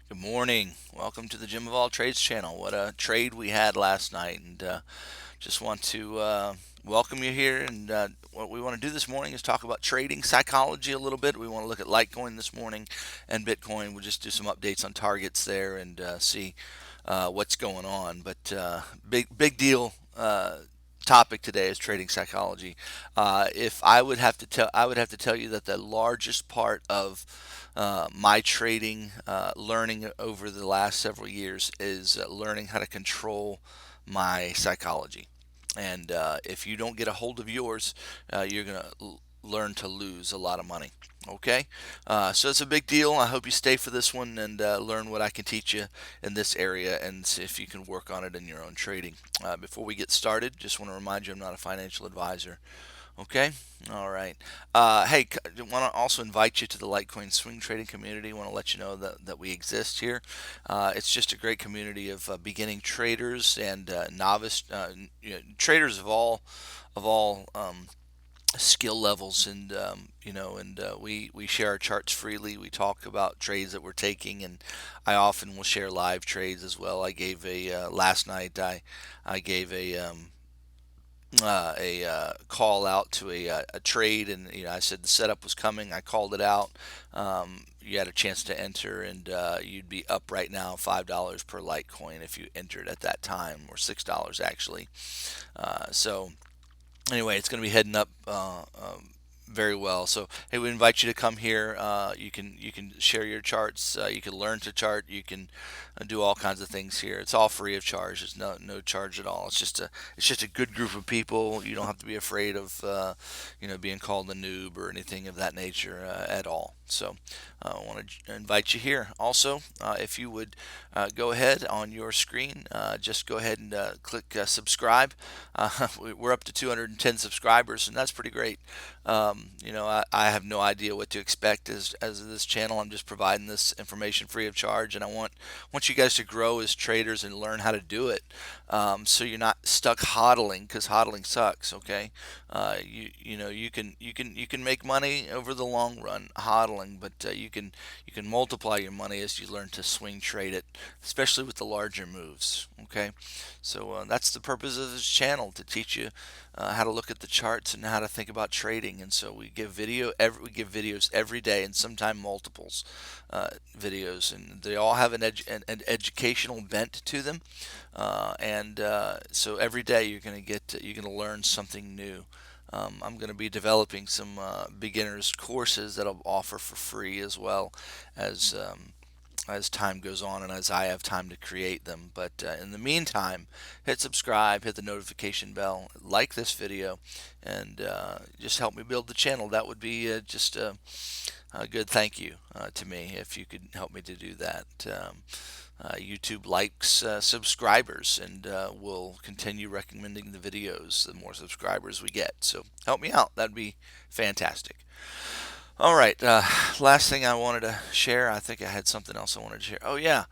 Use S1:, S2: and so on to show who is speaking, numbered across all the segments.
S1: Good morning. Welcome to the Gym of All Trades channel. What a trade we had last night, and just want to welcome you here. And what we want to do this morning is talk about trading psychology a little bit. We want to look at Litecoin this morning and Bitcoin. We'll just do some updates on targets there and see what's going on. But big deal. Topic today is trading psychology. If I would have to tell, I would have to tell you that the largest part of my trading learning over the last several years is learning how to control my psychology. And if you don't get a hold of yours, you're going to learn to lose a lot of money. Okay, so it's a big deal. I hope you stay for this one and learn what I can teach you in this area and see if you can work on it in your own trading. Before we get started, just want to remind you I'm not a financial advisor. Okay, all right. Hey, want to also invite you to the Litecoin swing trading community. Want to let you know that we exist here. It's just a great community of beginning traders and novice traders of all skill levels, and we share our charts freely. We talk about trades that we're taking, and I often will share live trades as well. I gave a last night. I gave a call out to a trade, and I said the setup was coming. I called it out. You had a chance to enter, and you'd be up right now $5 per Litecoin if you entered at that time, or $6 actually. So anyway, it's going to be heading up very well. So hey, we invite you to come here. You can share your charts. You can learn to chart. You can do all kinds of things here. It's all free of charge. There's no charge at all. It's just a good group of people. You don't have to be afraid of being called a noob or anything of that nature at all. So I want to invite you here. Also, if you would go ahead on your screen, just go ahead and click subscribe. We're up to 210 subscribers, and that's pretty great. I have no idea what to expect as this channel. I'm just providing this information free of charge, and I want you guys to grow as traders and learn how to do it, so you're not stuck hodling, because hodling sucks. Okay, you can make money over the long run hodling, but you can multiply your money as you learn to swing trade it, especially with the larger moves. Okay, so that's the purpose of this channel, to teach you how to look at the charts and how to think about trading. And so we give videos every day, and sometimes multiples videos, and they all have an educational bent to them. So every day you're going to learn something new. I'm going to be developing some beginners courses that I'll offer for free, as time goes on and as I have time to create them. But in the meantime, hit subscribe, hit the notification bell, like this video, and just help me build the channel. That would be just a good thank you to me if you could help me to do that. YouTube likes subscribers, and will continue recommending the videos the more subscribers we get. So help me out. That'd be fantastic. All right. Last thing I wanted to share, I think I had something else I wanted to share. Oh, yeah.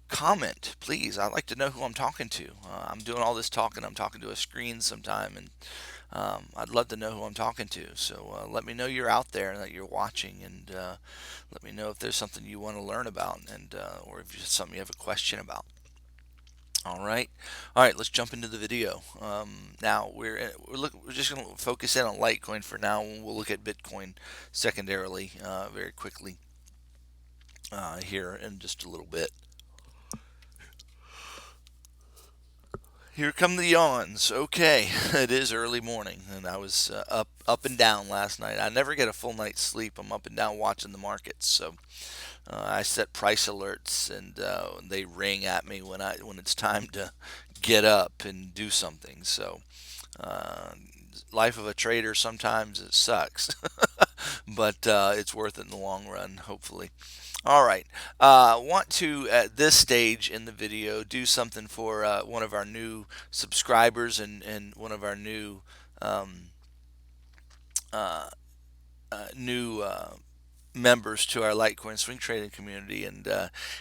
S1: Comment, please. I'd like to know who I'm talking to. I'm doing all this talking. I'm talking to a screen sometime, and I'd love to know who I'm talking to. So let me know you're out there and that you're watching, and let me know if there's something you want to learn about, and or if it's something you have a question about. All right. Let's jump into the video. Now we're just going to focus in on Litecoin for now, and we'll look at Bitcoin secondarily very quickly here in just a little bit. Here come the yawns. Okay, it is early morning, and I was up and down last night. I never get a full night's sleep. I'm up and down watching the markets. So I set price alerts, and they ring at me when it's time to get up and do something. So uh, life of a trader, sometimes it sucks, but it's worth it in the long run, hopefully. All right. Want to, at this stage in the video, do something for one of our new subscribers, and one of our um, uh, new members to our Litecoin swing trading community, and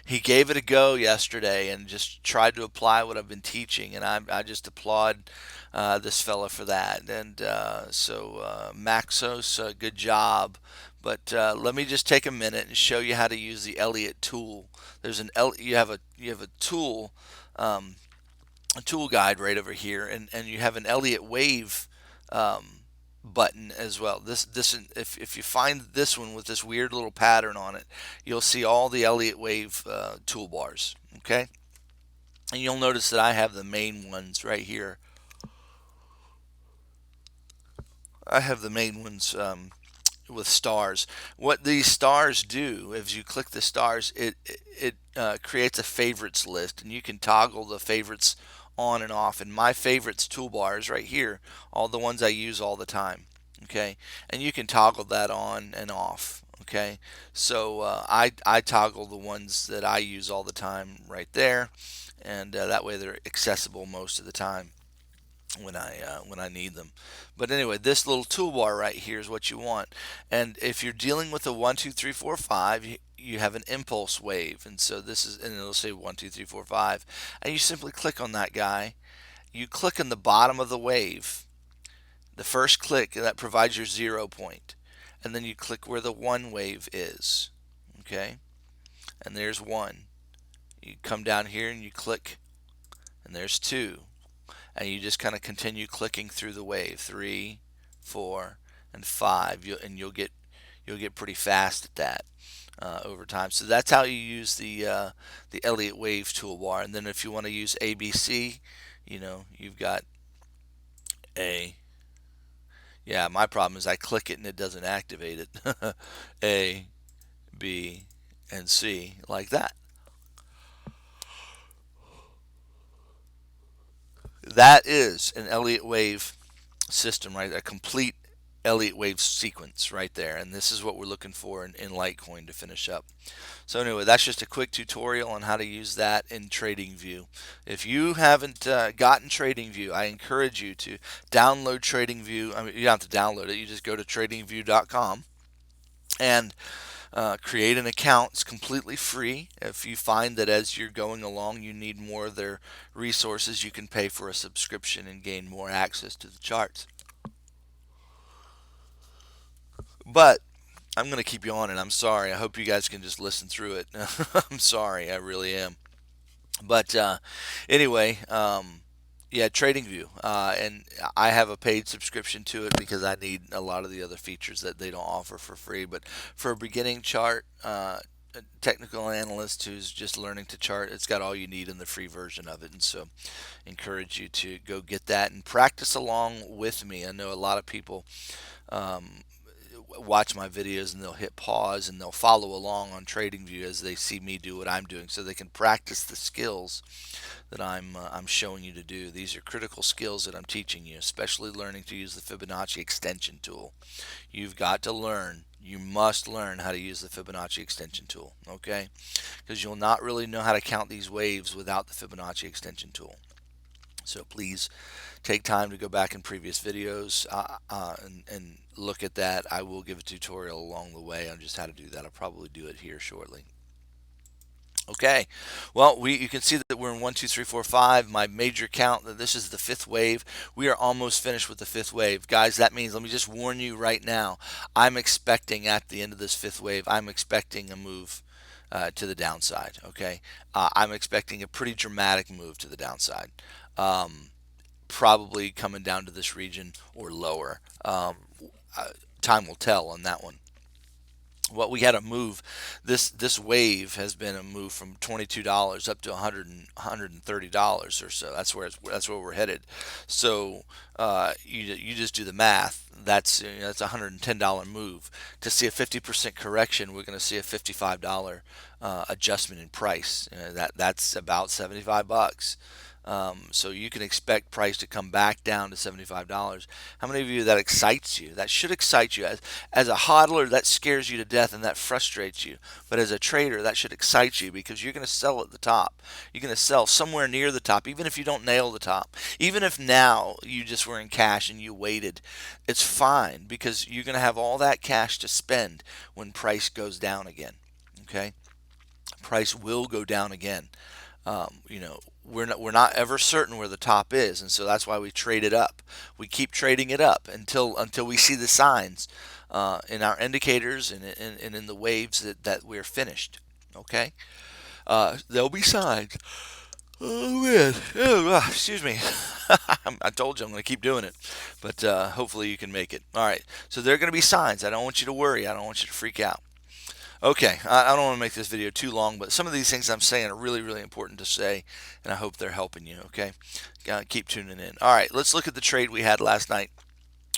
S1: he gave it a go yesterday and just tried to apply what I've been teaching, and I just applaud this fella for that. And Maxos, good job But let me just take a minute and show you how to use the Elliott tool. You have um, a tool guide right over here, and you have an Elliott wave um, button as well. This if you find this one with this weird little pattern on it, you'll see all the Elliott wave toolbars. Okay, and you'll notice that I have the main ones right here. I have the main ones with stars. What these stars do, if you click the stars, it creates a favorites list, and you can toggle the favorites on and off. And my favorites toolbar is right here, all the ones I use all the time. Okay, and you can toggle that on and off. Okay, so I toggle the ones that I use all the time right there, and that way they're accessible most of the time when I need them. But anyway, this little toolbar right here is what you want. And if you're dealing with a 1, 2, 3, 4, 5, you have an impulse wave, and so this is, and it'll say 1, 2, 3, 4, 5, and you simply click on that guy. You click in the bottom of the wave. The first click that provides your 0 point, and then you click where the 1 wave is. Okay, and there's 1. You come down here and you click, and there's 2. And you just kind of continue clicking through the wave, 3, 4, and 5, you'll get pretty fast at that over time. So that's how you use the Elliott Wave toolbar. And then if you want to use ABC, you've got A. Yeah, my problem is I click it and it doesn't activate it. A, B, and C, like that. That is an Elliott Wave system, right? A complete Elliott wave sequence right there. And this is what we're looking for in Litecoin to finish up. So anyway, that's just a quick tutorial on how to use that in TradingView. If you haven't gotten TradingView, I encourage you to download TradingView. I mean, you don't have to download it. You just go to tradingview.com and create an account. It's completely free. If you find that as you're going along you need more of their resources, you can pay for a subscription and gain more access to the charts. But I'm going to keep you on, and I'm sorry. I hope you guys can just listen through it. I'm sorry. I really am. But anyway, yeah, TradingView. And I have a paid subscription to it because I need a lot of the other features that they don't offer for free. But for a beginning chart, a technical analyst who's just learning to chart, it's got all you need in the free version of it. And so encourage you to go get that and practice along with me. I know a lot of people um, watch my videos and they'll hit pause and they'll follow along on TradingView as they see me do what I'm doing, so they can practice the skills that I'm showing you to do. These are critical skills that I'm teaching you, especially learning to use the Fibonacci extension tool. You've got to learn. You must learn how to use the Fibonacci extension tool, okay? Because you'll not really know how to count these waves without the Fibonacci extension tool. So please take time to go back in previous videos and look at that. I will give a tutorial along the way on just how to do that. I'll probably do it here shortly. Okay, well, you can see that we're in 1, 2, 3, 4, 5. My major count, that this is the 5th wave. We are almost finished with the 5th wave. Guys, that means, let me just warn you right now, I'm expecting at the end of this 5th wave, I'm expecting a move to the downside, okay? I'm expecting a pretty dramatic move to the downside. Probably coming down to this region or lower. Time will tell on that one. Well, we had a move. This wave has been a move from $22 up to $130 or so. That's where we're headed. So you just do the math. That's a $110 move. To see a 50% correction, we're going to see a $55 adjustment in price. That's about 75 bucks. So you can expect price to come back down to $75. How many of you, that excites you? That should excite you. As a hodler, that scares you to death and that frustrates you. But as a trader, that should excite you because you're going to sell at the top. You're going to sell somewhere near the top, even if you don't nail the top. Even if now you just were in cash and you waited, it's fine because you're going to have all that cash to spend when price goes down again. Okay? Price will go down again. We're not ever certain where the top is, and so that's why we trade it up. We keep trading it up until we see the signs in our indicators and in the waves that we're finished. Okay, there'll be signs. Oh man, excuse me. I told you I'm going to keep doing it, but hopefully you can make it. All right, so there are going to be signs. I don't want you to worry. I don't want you to freak out. Okay, I don't want to make this video too long, but some of these things I'm saying are really, really important to say, and I hope they're helping you. Okay, keep tuning in. All right, let's look at the trade we had last night.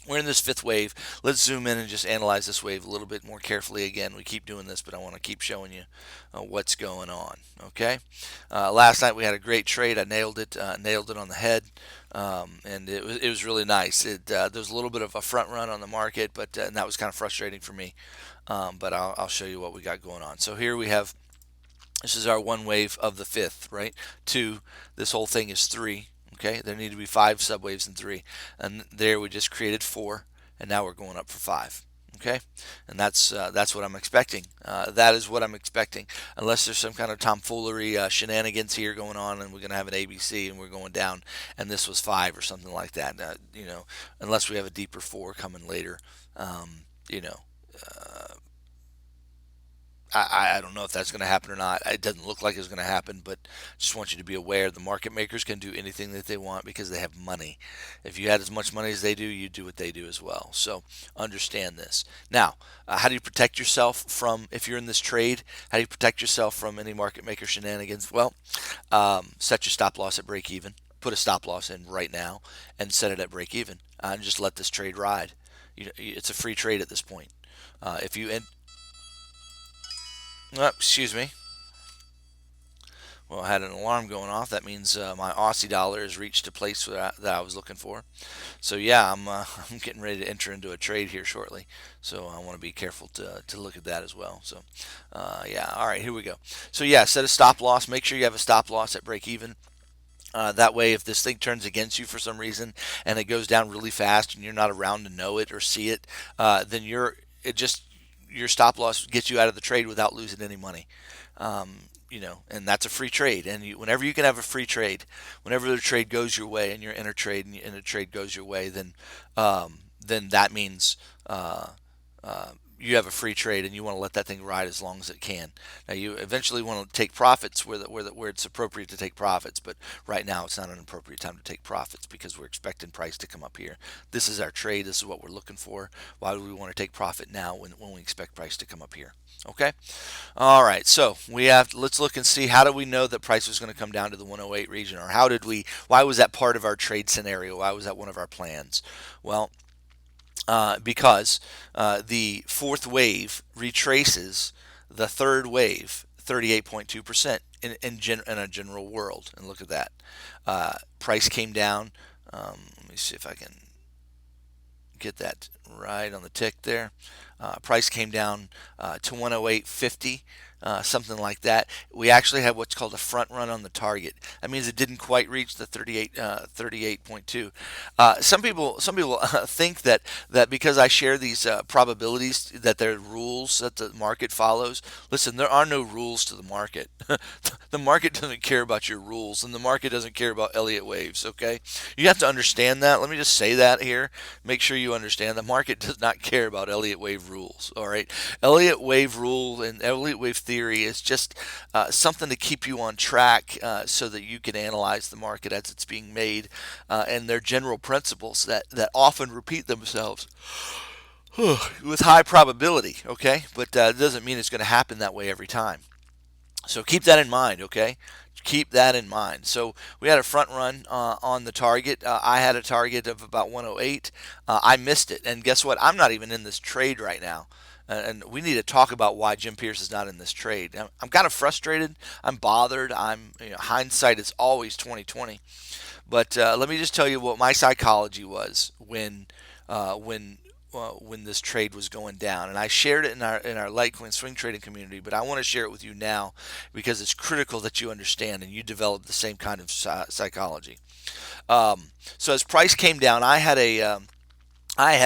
S1: We're in this fifth wave. Let's zoom in and just analyze this wave a little bit more carefully. Again, we keep doing this, but I want to keep showing you what's going on. Okay. Last night we had a great trade. I nailed it on the head, and it was really nice. There was a little bit of a front run on the market, but and that was kind of frustrating for me. But I'll show you what we got going on. So here we have. This is our one wave of the fifth, right? Two. This whole thing is three. Okay, there need to be five subwaves and three, and there we just created four, and now we're going up for five. Okay, and that's what I'm expecting. That is what I'm expecting, unless there's some kind of tomfoolery shenanigans here going on, and we're gonna have an ABC and we're going down, and this was five or something like that. Unless we have a deeper four coming later. Um, you know, I don't know if that's going to happen or not. It doesn't look like it's going to happen, but just want you to be aware the market makers can do anything that they want because they have money. If you had as much money as they do, you do what they do as well. So understand this. Now, how do you protect yourself from, if you're in this trade, how do you protect yourself from any market maker shenanigans? Well, set your stop loss at break even. Put a stop loss in right now and set it at break even, and just let this trade ride. It's a free trade at this point. If you excuse me. Well, I had an alarm going off. That means my Aussie dollar has reached a place that I was looking for. So yeah, I'm getting ready to enter into a trade here shortly. So I want to be careful to look at that as well. So yeah, all right, here we go. So yeah, set a stop loss. Make sure you have a stop loss at break even. That way, if this thing turns against you for some reason and it goes down really fast and you're not around to know it or see it, then it just your stop loss gets you out of the trade without losing any money. And that's a free trade. And whenever you can have a free trade, whenever the trade goes your way and you're in a trade and the trade goes your way, then that means you have a free trade and you want to let that thing ride as long as it can. Now you eventually want to take profits where it's appropriate to take profits, but right now it's not an appropriate time to take profits because we're expecting price to come up here. This is our trade. This is what we're looking for. Why would we want to take profit now when we expect price to come up here? Okay. All right. So let's look and see, how do we know that price was going to come down to the 108 region, or why was that part of our trade scenario? Why was that one of our plans? Well, because the fourth wave retraces the third wave 38.2% in a general world. And look at that. Price came down. Let me see if I can get that right on the tick there. Price came down to 108.50. Something like that. We actually have what's called a front run on the target. That means it didn't quite reach the 38.2. Some people think that because I share these probabilities that there are rules that the market follows. Listen, there are no rules to the market. The market doesn't care about your rules, and the market doesn't care about Elliott waves. Okay, you have to understand that. Let me just say that here. Make sure you understand the market does not care about Elliott wave rules. All right, Elliott wave rule and Elliott wave theory is just something to keep you on track so that you can analyze the market as it's being made, and their general principles that often repeat themselves with high probability. Okay, but it doesn't mean it's going to happen that way every time. So keep that in mind, okay? Keep that in mind. So we had a front run on the target. I had a target of about 108. I missed it, and guess what? I'm not even in this trade right now. And we need to talk about why Jim Pierce is not in this trade. I'm kind of frustrated. I'm bothered. Hindsight is always 2020. But let me just tell you what my psychology was when this trade was going down, and I shared it in our Litecoin swing trading community. But I want to share it with you now because it's critical that you understand and you develop the same kind of psychology. So as price came down, I had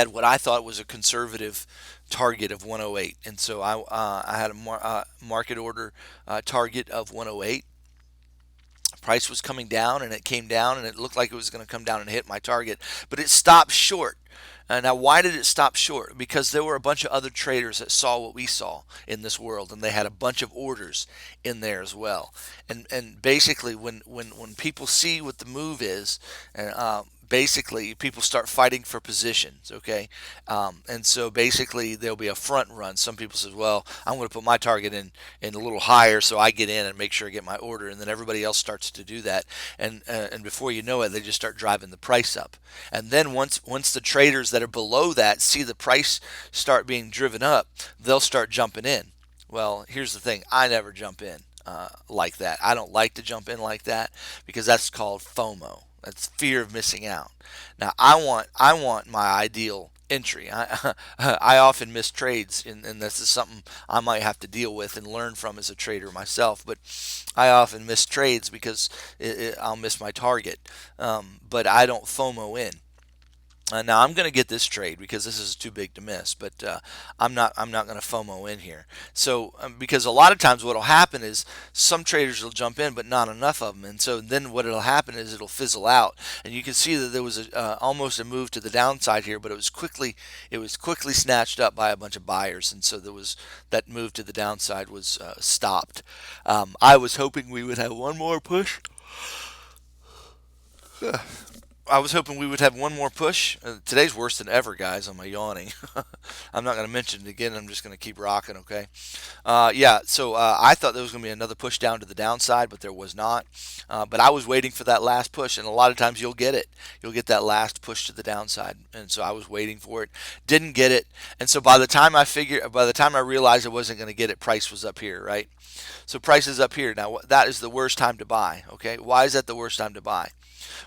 S1: what I thought was a conservative target of 108, and so I had a market order target of 108. Price was coming down, and it came down, and it looked like it was going to come down and hit my target, but it stopped short. Now, why did it stop short? Because there were a bunch of other traders that saw what we saw in this world, and they had a bunch of orders in there as well. And basically, when people see what the move is, basically people start fighting for positions. Okay, and so basically there'll be a front run. Some people say, well, I'm going to put my target in a little higher so I get in and make sure I get my order, and then everybody else starts to do that, and before you know it, they just start driving the price up. And then once the traders that are below that see the price start being driven up, they'll start jumping in. Well, here's the thing: I never jump in like that. I don't like to jump in like that because that's called FOMO. That's fear of missing out. Now, I want my ideal entry. I often miss trades, and this is something I might have to deal with and learn from as a trader myself. But I often miss trades because I'll miss my target. But I don't FOMO in. Now I'm going to get this trade because this is too big to miss, but I'm not going to FOMO in here. So because a lot of times what'll happen is some traders will jump in, but not enough of them, and so then what'll happen is it'll fizzle out, and you can see that there was almost a move to the downside here, but it was quickly snatched up by a bunch of buyers, and so there was that move to the downside was stopped. I was hoping we would have one more push. I was hoping we would have one more push. Today's worse than ever, guys, on my yawning. I'm not going to mention it again. I'm just going to keep rocking, okay? Yeah, so I thought there was going to be another push down to the downside, but there was not. But I was waiting for that last push, and a lot of times you'll get it. You'll get that last push to the downside, and so I was waiting for it. Didn't get it, and so by the time I realized I wasn't going to get it, price was up here, right? So price is up here. Now, that is the worst time to buy, okay? Why is that the worst time to buy?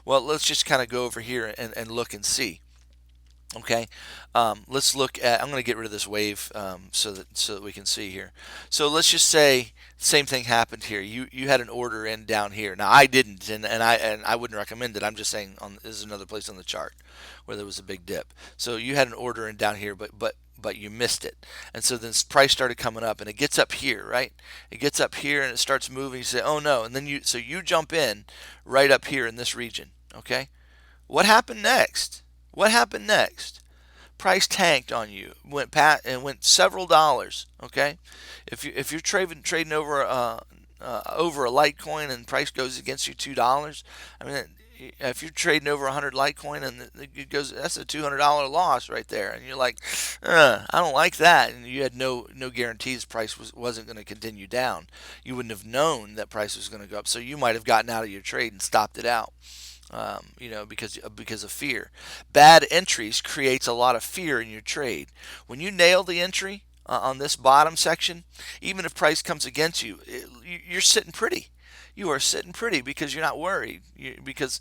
S1: Well, let's just kind of go over here and look and see. Okay, let's look at. I'm going to get rid of this wave so that we can see here. So let's just say same thing happened here. You had an order in down here. Now I didn't, and I wouldn't recommend it. I'm just saying this is another place on the chart where there was a big dip. So you had an order in down here, but you missed it, and so then price started coming up, and it gets up here, right? It gets up here and it starts moving. You say, oh no, and then you jump in right up here in this region. Okay, what happened next? What happened next? Price tanked on you, went several dollars. Okay, if you're trading over a Litecoin and price goes against you $2, I mean, if you're trading over 100 Litecoin and it goes, that's a $200 loss right there, and you're like, I don't like that, and you had no guarantees price wasn't going to continue down. You wouldn't have known that price was going to go up, so you might have gotten out of your trade and stopped it out. Because of fear. Bad entries creates a lot of fear in your trade. When you nail the entry on this bottom section, even if price comes against you, you're sitting pretty. You are sitting pretty because you're not worried because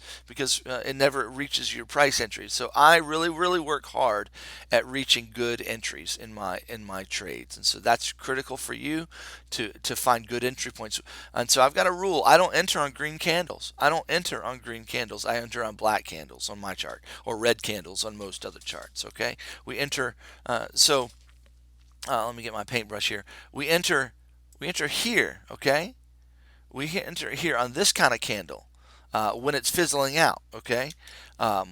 S1: it never reaches your price entries. So I really really work hard at reaching good entries in my trades, and so that's critical for you to find good entry points. And so I've got a rule: I don't enter on green candles. I don't enter on green candles. I enter on black candles on my chart or red candles on most other charts. Okay, we enter. Let me get my paintbrush here. We enter here. Okay, we enter here on this kind of candle when it's fizzling out. Okay,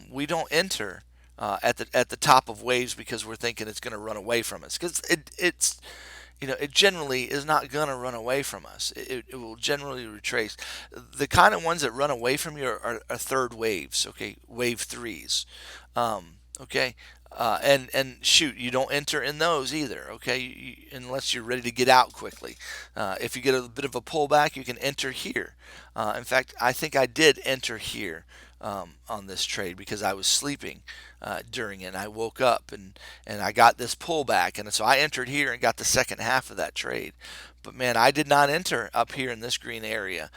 S1: we don't enter at the top of waves because we're thinking it's going to run away from us, because it generally is not going to run away from us. It will generally retrace. The kind of ones that run away from you are third waves. Okay, wave threes. Okay. And shoot, you don't enter in those either, okay? Unless you're ready to get out quickly. If you get a bit of a pullback, you can enter here. In fact, I think I did enter here on this trade because I was sleeping during it. And I woke up and I got this pullback, and so I entered here and got the second half of that trade. But man, I did not enter up here in this green area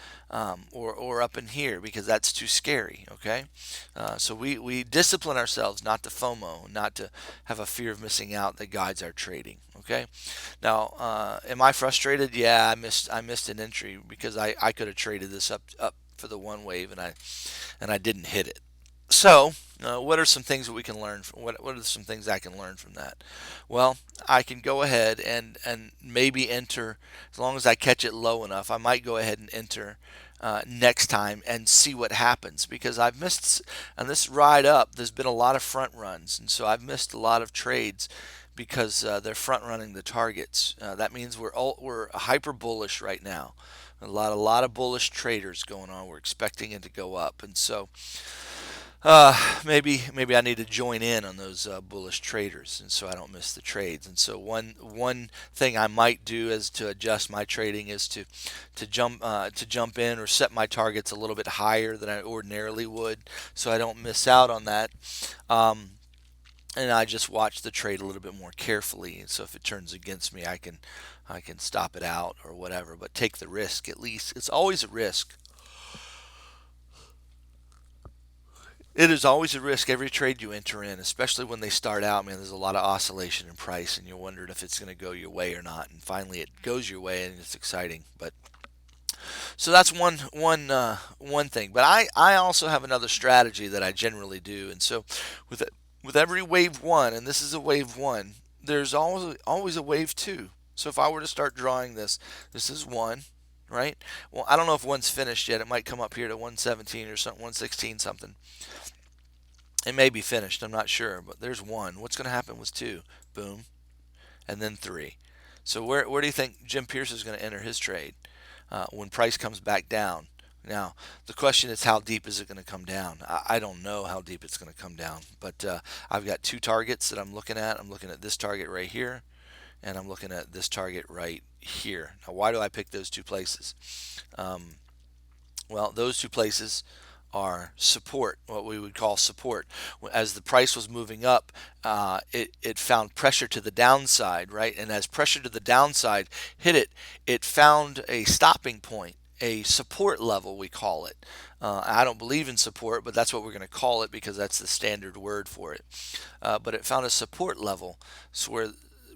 S1: or up in here because that's too scary. Okay, so we discipline ourselves not to FOMO, not to have a fear of missing out that guides our trading. Okay, now am I frustrated? Yeah, I missed an entry because I could have traded this up for the one wave, and I didn't hit it. So, what are some things that we can learn? What are some things I can learn from that? Well, I can go ahead and maybe enter as long as I catch it low enough. I might go ahead and enter next time and see what happens because I've missed on this ride up. There's been a lot of front runs, and so I've missed a lot of trades because they're front running the targets. That means we're hyper bullish right now. A lot of bullish traders going on. We're expecting it to go up, and so maybe I need to join in on those bullish traders, and so I don't miss the trades. And so one thing I might do is to adjust my trading is to jump in or set my targets a little bit higher than I ordinarily would, so I don't miss out on that. Um, and I just watch the trade a little bit more carefully. And so if it turns against me, I can stop it out or whatever, but take the risk at least. It's always a risk. It is always a risk every trade you enter in, especially when they start out. Man, there's a lot of oscillation in price, and you're wondering if it's going to go your way or not. And finally, it goes your way, and it's exciting. But so that's one thing. But I also have another strategy that I generally do. And so with every wave one, and this is a wave one, there's always a wave two. So if I were to start drawing this is one, right? Well, I don't know if one's finished yet. It might come up here to 117 or something, 116 something. It may be finished. I'm not sure, but there's one. What's going to happen was two, boom, and then three. So where do you think Jim Pierce is going to enter his trade when price comes back down? Now the question is how deep is it going to come down? I don't know how deep it's going to come down, but I've got two targets that I'm looking at. I'm looking at this target right here, and I'm looking at this target right here. Now why do I pick those two places? Um, well, those two places are support, what we would call support. As the price was moving up, it found pressure to the downside, right? And as pressure to the downside hit it, it found a stopping point, a support level, we call it. I don't believe in support, but that's what we're going to call it because that's the standard word for it. But it found a support level, so where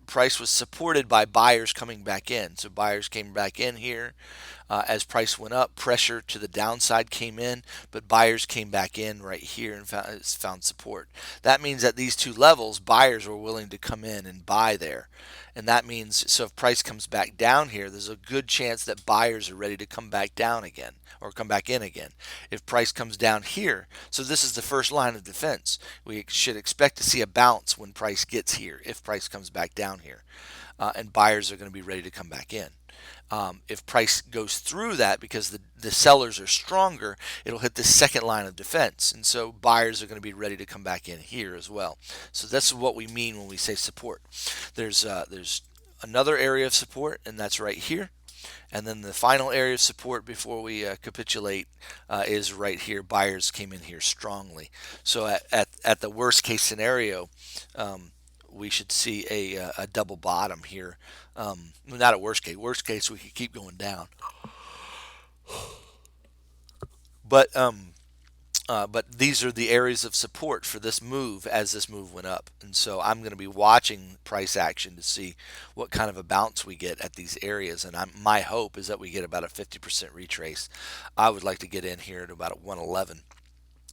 S1: price was supported by buyers coming back in. So buyers came back in here. As price went up, pressure to the downside came in, but buyers came back in right here and found support. That means at these two levels, buyers were willing to come in and buy there. And that means, so if price comes back down here, there's a good chance that buyers are ready to come back down again or come back in again. If price comes down here, so this is the first line of defense. We should expect to see a bounce when price gets here, if price comes back down here. And buyers are going to be ready to come back in. If price goes through that because the sellers are stronger, it'll hit the second line of defense. And so buyers are going to be ready to come back in here as well. So that's what we mean when we say support. There's another area of support, and that's right here. And then the final area of support before we capitulate is right here. Buyers came in here strongly. So at the worst case scenario, we should see a double bottom here. Not a worst case. Worst case, we could keep going down. But but these are the areas of support for this move as this move went up. And so I'm going to be watching price action to see what kind of a bounce we get at these areas. And my hope is that we get about a 50% retrace. I would like to get in here at about a 111.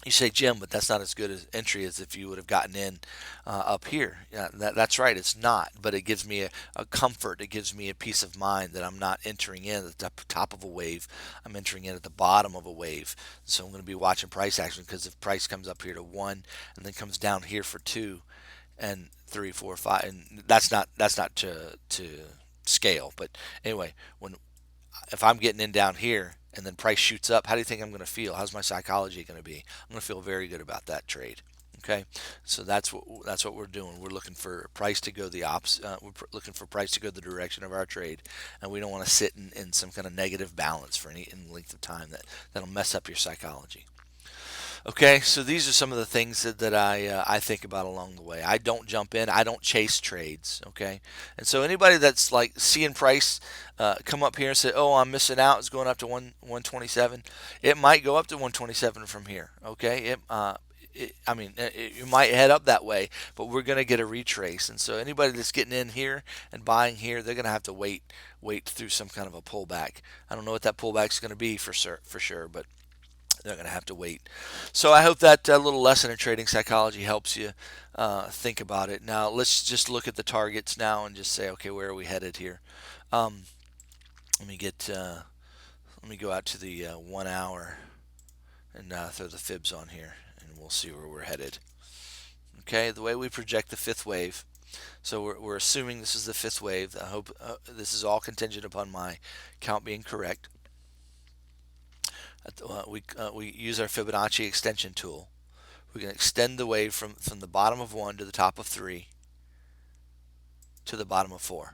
S1: You say, Jim, but that's not as good as entry as if you would have gotten in up here. Yeah, that's right, it's not. But it gives me a comfort. It gives me a peace of mind that I'm not entering in at the top of a wave. I'm entering in at the bottom of a wave. So I'm going to be watching price action because if price comes up here to 1 and then comes down here for 2 and 3, 4, 5, and that's not to scale. But anyway, when if I'm getting in down here and then price shoots up, how do you think I'm going to feel? How's my psychology going to be? I'm going to feel very good about that trade. Okay, so that's what we're doing. We're looking for price to go the opposite. We're looking for price to go the direction of our trade, and we don't want to sit in some kind of negative balance for any length of time that'll mess up your psychology. Okay, so these are some of the things that I think about along the way. I don't jump in. I don't chase trades. Okay, and so anybody that's like seeing price come up here and say, "Oh, I'm missing out. It's going up to 127." It might go up to 127 from here. Okay, you might head up that way, but we're going to get a retrace. And so anybody that's getting in here and buying here, they're going to have to wait through some kind of a pullback. I don't know what that pullback is going to be for sure, but They're going to have to wait. So I hope that little lesson in trading psychology helps you think about it. Now let's just look at the targets now and just say, okay, where are we headed here? Um, let me get let me go out to the 1 hour and throw the fibs on here, and we'll see where we're headed. Okay, the way we project the fifth wave. So we're assuming this is the fifth wave. I hope this is all contingent upon my count being correct. We use our Fibonacci extension tool. We can extend the wave from the bottom of 1 to the top of 3 to the bottom of 4.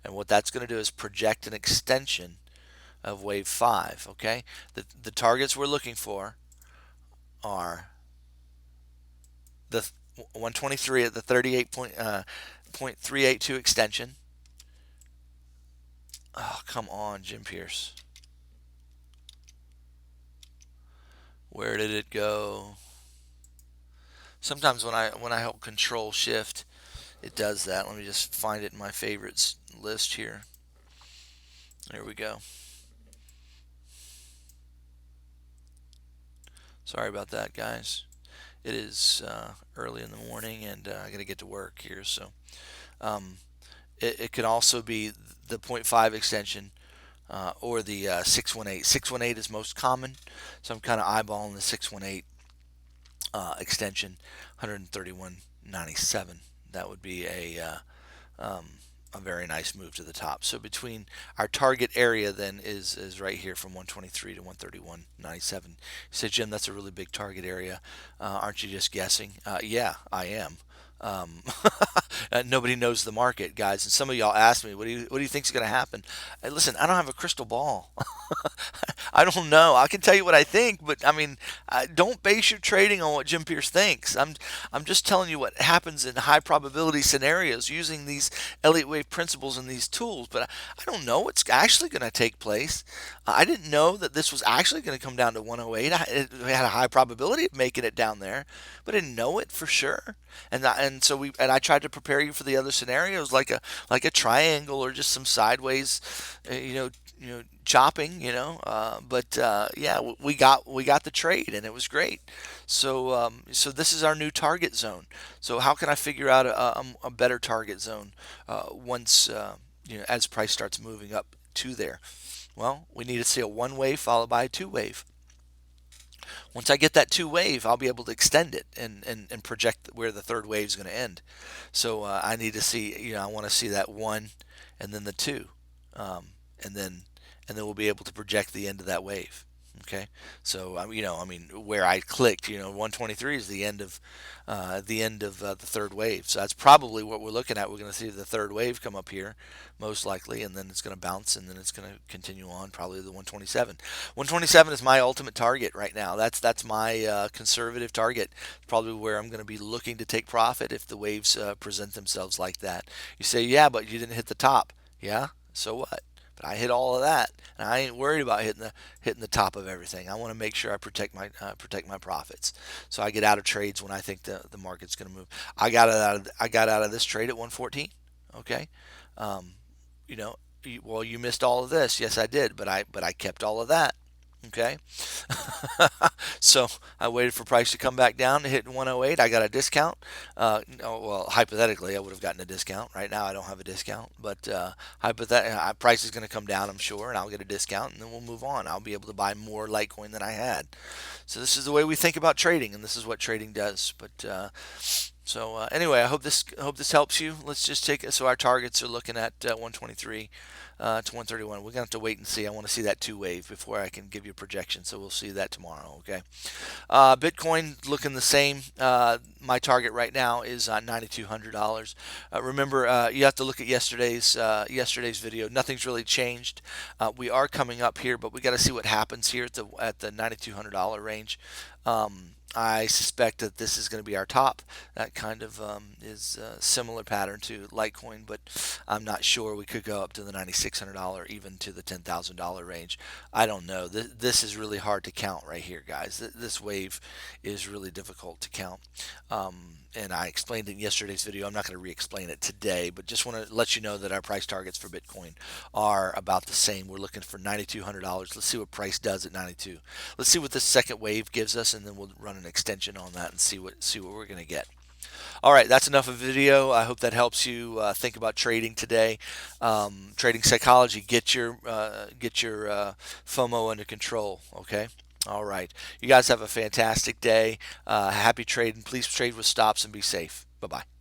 S1: And what that's going to do is project an extension of wave 5. Okay, the targets we're looking for are the 123 at the 38.382 extension. Oh, come on, Jim Pierce. Where did it go? Sometimes when I hold Control Shift, it does that. Let me just find it in my favorites list here. There we go. Sorry about that, guys. It is early in the morning, and I got to get to work here. So um, it can also be the .5 extension or the 618. 618 is most common, so I'm kind of eyeballing the 618 extension, 131.97. That would be a very nice move to the top. So between our target area then is right here from 123 to 131.97. You say, Jim, that's a really big target area. Aren't you just guessing? Yeah, I am. Um, Nobody knows the market, guys. And some of y'all ask me, what do you think is going to happen? Hey, listen, I don't have a crystal ball. I don't know. I can tell you what I think, but I mean, don't base your trading on what Jim Pierce thinks. I'm just telling you what happens in high probability scenarios using these Elliott wave principles and these tools. But I don't know what's actually going to take place. I didn't know that this was actually going to come down to 108. It had a high probability of making it down there, but I didn't know it for sure. And I tried to prepare you for the other scenarios like a triangle or just some sideways, chopping, yeah, we got the trade and it was great. So this is our new target zone. So how can I figure out a better target zone once as price starts moving up to there? Well, we need to see a one wave followed by a two wave. Once I get that two wave, I'll be able to extend it and project where the third wave is going to end. So I need to see, I want to see that one and then the two, and then we'll be able to project the end of that wave. Okay, so where I clicked, 123 is the end of the third wave. So that's probably what we're looking at. We're going to see the third wave come up here, most likely, and then it's going to bounce, and then it's going to continue on, probably the 127. 127 is my ultimate target right now. That's my conservative target. Probably where I'm going to be looking to take profit if the waves present themselves like that. You say, yeah, but you didn't hit the top. Yeah, so what? But I hit all of that, and I ain't worried about hitting the top of everything. I want to make sure I protect my profits. So I get out of trades when I think the market's going to move. I got out of this trade at 114. Okay, um, well, you missed all of this. Yes, I did, but I kept all of that. Okay, so I waited for price to come back down to hit 108. I got a discount. No, well, hypothetically, I would have gotten a discount. Right now, I don't have a discount, but hypothetically, price is going to come down, I'm sure, and I'll get a discount, and then we'll move on. I'll be able to buy more Litecoin than I had. So this is the way we think about trading, and this is what trading does. But anyway, I hope this helps you. Let's just take it. So our targets are looking at 123 to 131. We're gonna have to wait and see. I want to see that two wave before I can give you a projection. So we'll see that tomorrow. Okay. Bitcoin looking the same. My target right now is $9,200. Remember, you have to look at yesterday's video. Nothing's really changed. We are coming up here, but we got to see what happens here at the $9,200 range. I suspect that this is going to be our top. That kind of is a similar pattern to Litecoin, but I'm not sure. We could go up to the $600, even to the $10,000 range. I don't know. This is really hard to count right here, guys. This wave is really difficult to count. And I explained it in yesterday's video. I'm not going to re-explain it today, but just want to let you know that our price targets for Bitcoin are about the same. We're looking for $9,200. Let's see what price does at 92. Let's see what this second wave gives us, and then we'll run an extension on that and see what we're going to get. All right, that's enough of video. I hope that helps you think about trading today. Trading psychology. Get your FOMO under control. Okay. All right. You guys have a fantastic day. Happy trading. Please trade with stops and be safe. Bye bye.